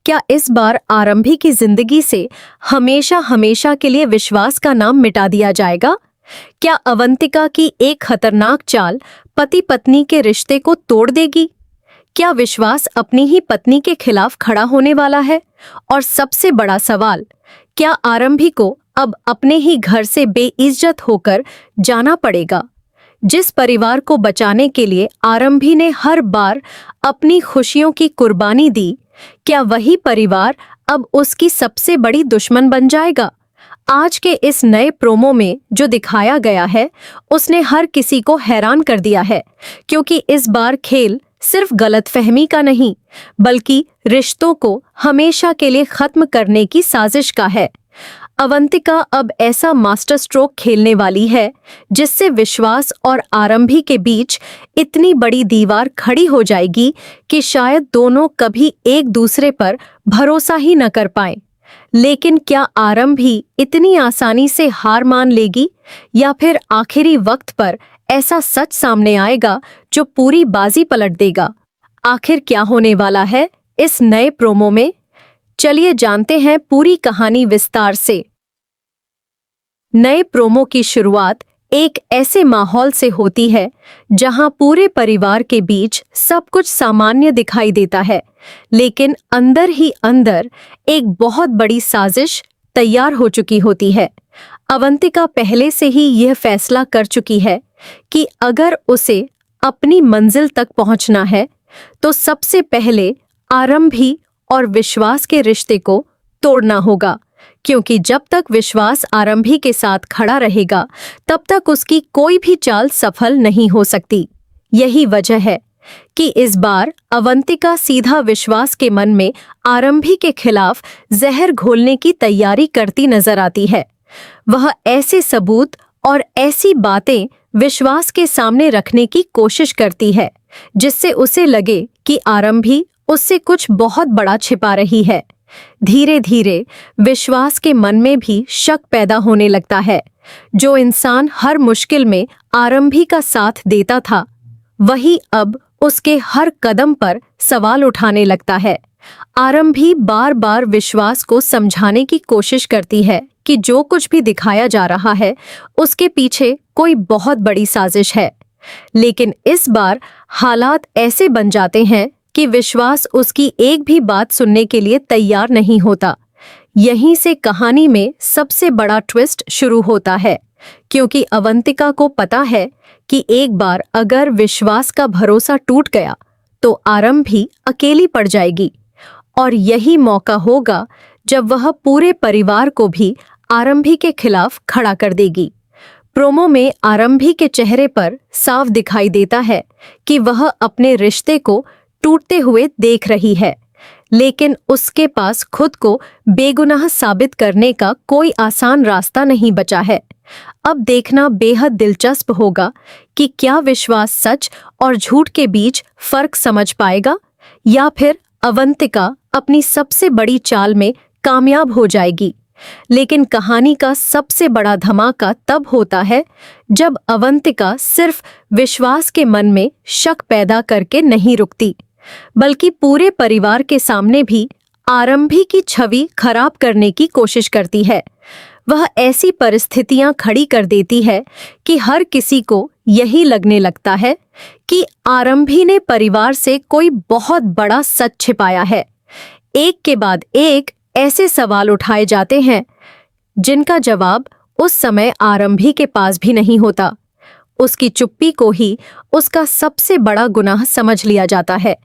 क्या इस बार आरंभी की जिंदगी से हमेशा हमेशा के लिए विश्वास का नाम मिटा दिया जाएगा? क्या अवंतिका की एक खतरनाक चाल पति पत्नी के रिश्ते को तोड़ देगी? क्या विश्वास अपनी ही पत्नी के खिलाफ खड़ा होने वाला है? और सबसे बड़ा सवाल, क्या आरंभी को अब अपने ही घर से बेइज्जत होकर जाना पड़ेगा? जिस परिवार को बचाने के लिए आरंभी ने हर बार अपनी खुशियों की कुर्बानी दी, क्या वही परिवार अब उसकी सबसे बड़ी दुश्मन बन जाएगा? आज के इस नए प्रोमो में जो दिखाया गया है, उसने हर किसी को हैरान कर दिया है, क्योंकि इस बार खेल सिर्फ गलतफहमी का नहीं, बल्कि रिश्तों को हमेशा के लिए खत्म करने की साजिश का है। अवंतिका अब ऐसा मास्टर स्ट्रोक खेलने वाली है जिससे विश्वास और आरंभी के बीच इतनी बड़ी दीवार खड़ी हो जाएगी कि शायद दोनों कभी एक दूसरे पर भरोसा ही न कर पाएं। लेकिन क्या आरंभी इतनी आसानी से हार मान लेगी, या फिर आखिरी वक्त पर ऐसा सच सामने आएगा जो पूरी बाजी पलट देगा? आखिर क्या होने वाला है इस नए प्रोमो में? चलिए जानते हैं पूरी कहानी विस्तार से। नए प्रोमो की शुरुआत एक ऐसे माहौल से होती है जहां पूरे परिवार के बीच सब कुछ सामान्य दिखाई देता है, लेकिन अंदर ही अंदर एक बहुत बड़ी साजिश तैयार हो चुकी होती है। अवंतिका पहले से ही यह फैसला कर चुकी है कि अगर उसे अपनी मंजिल तक पहुंचना है तो सबसे पहले आरंभी और विश्वास के रिश्ते को तोड़ना होगा, क्योंकि जब तक विश्वास आरंभी के साथ खड़ा रहेगा तब तक उसकी कोई भी चाल सफल नहीं हो सकती। यही वजह है कि इस बार अवंतिका सीधा विश्वास के मन में आरंभी के खिलाफ जहर घोलने की तैयारी करती नजर आती है। वह ऐसे सबूत और ऐसी बातें विश्वास के सामने रखने की कोशिश करती है जिससे उसे लगे कि आरंभी उससे कुछ बहुत बड़ा छिपा रही है। धीरे धीरे विश्वास के मन में भी शक पैदा होने लगता है। जो इंसान हर मुश्किल में आरंभी का साथ देता था, वही अब उसके हर कदम पर सवाल उठाने लगता है। आरंभी बार बार विश्वास को समझाने की कोशिश करती है कि जो कुछ भी दिखाया जा रहा है उसके पीछे कोई बहुत बड़ी साजिश है, लेकिन इस बार हालात ऐसे बन जाते हैं कि विश्वास उसकी एक भी बात सुनने के लिए तैयार नहीं होता। यहीं से कहानी में सबसे बड़ा ट्विस्ट शुरू होता है, क्योंकि अवंतिका को पता है कि एक बार अगर विश्वास का भरोसा टूट गया तो आरंभी अकेली पड़ जाएगी, और यही मौका होगा जब वह पूरे परिवार को भी आरंभी के खिलाफ खड़ा कर देगी। प्रोमो में आरंभी के चेहरे पर साफ दिखाई देता है कि वह अपने रिश्ते को टूटते हुए देख रही है, लेकिन उसके पास खुद को बेगुनाह साबित करने का कोई आसान रास्ता नहीं बचा है। अब देखना बेहद दिलचस्प होगा कि क्या विश्वास सच और झूठ के बीच फर्क समझ पाएगा, या फिर अवंतिका अपनी सबसे बड़ी चाल में कामयाब हो जाएगी। लेकिन कहानी का सबसे बड़ा धमाका तब होता है जब अवंतिका सिर्फ विश्वास के मन में शक पैदा करके नहीं रुकती, बल्कि पूरे परिवार के सामने भी आरंभी की छवि खराब करने की कोशिश करती है। वह ऐसी परिस्थितियां खड़ी कर देती है कि हर किसी को यही लगने लगता है कि आरंभी ने परिवार से कोई बहुत बड़ा सच छिपाया है। एक के बाद एक ऐसे सवाल उठाए जाते हैं जिनका जवाब उस समय आरंभी के पास भी नहीं होता। उसकी चुप्पी को ही उसका सबसे बड़ा गुनाह समझ लिया जाता है।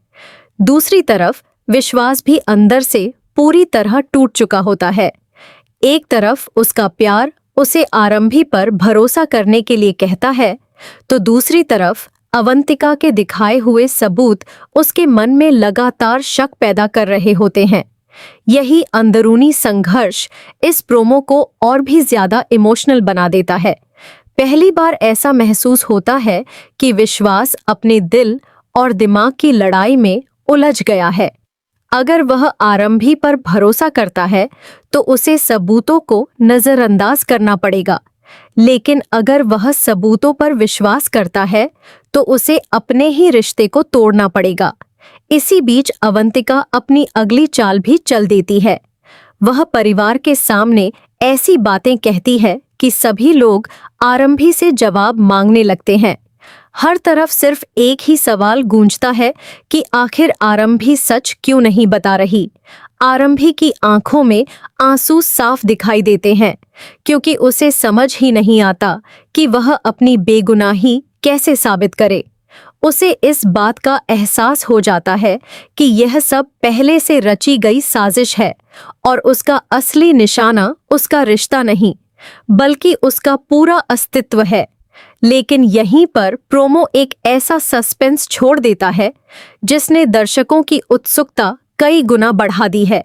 दूसरी तरफ विश्वास भी अंदर से पूरी तरह टूट चुका होता है। एक तरफ उसका प्यार उसे आरंभी पर भरोसा करने के लिए कहता है, तो दूसरी तरफ अवंतिका के दिखाए हुए सबूत उसके मन में लगातार शक पैदा कर रहे होते हैं। यही अंदरूनी संघर्ष इस प्रोमो को और भी ज्यादा इमोशनल बना देता है। पहली बार ऐसा महसूस होता है कि विश्वास अपने दिल और दिमाग की लड़ाई में उलझ गया है। अगर वह आरंभी पर भरोसा करता है तो उसे सबूतों को नजरअंदाज करना पड़ेगा, लेकिन अगर वह सबूतों पर विश्वास करता है तो उसे अपने ही रिश्ते को तोड़ना पड़ेगा। इसी बीच अवंतिका अपनी अगली चाल भी चल देती है। वह परिवार के सामने ऐसी बातें कहती है कि सभी लोग आरंभी से जवाब मांगने लगते हैं। हर तरफ सिर्फ एक ही सवाल गूंजता है कि आखिर आरंभी सच क्यों नहीं बता रही। आरंभी की आंखों में आंसू साफ दिखाई देते हैं, क्योंकि उसे समझ ही नहीं आता कि वह अपनी बेगुनाही कैसे साबित करे। उसे इस बात का एहसास हो जाता है कि यह सब पहले से रची गई साजिश है और उसका असली निशाना उसका रिश्ता नहीं, बल्कि उसका पूरा अस्तित्व है। लेकिन यहीं पर प्रोमो एक ऐसा सस्पेंस छोड़ देता है जिसने दर्शकों की उत्सुकता कई गुना बढ़ा दी है।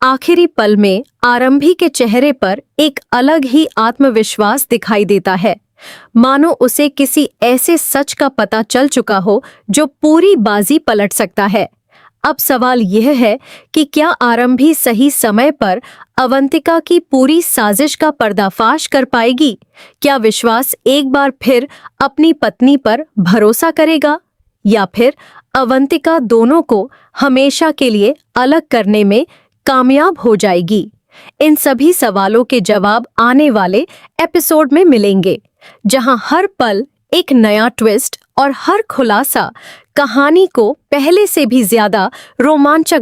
आखिरी पल में आरंभी के चेहरे पर एक अलग ही आत्मविश्वास दिखाई देता है, मानो उसे किसी ऐसे सच का पता चल चुका हो जो पूरी बाजी पलट सकता है। अब सवाल यह है कि क्या आरंभी सही समय पर अवंतिका की पूरी साजिश का पर्दाफाश कर पाएगी? क्या विश्वास एक बार फिर अपनी पत्नी पर भरोसा करेगा, या फिर अवंतिका दोनों को हमेशा के लिए अलग करने में कामयाब हो जाएगी? इन सभी सवालों के जवाब आने वाले एपिसोड में मिलेंगे, जहां हर पल एक नया ट्विस्ट और हर खुलासा कहानी को पहले से भी ज्यादा रोमांचक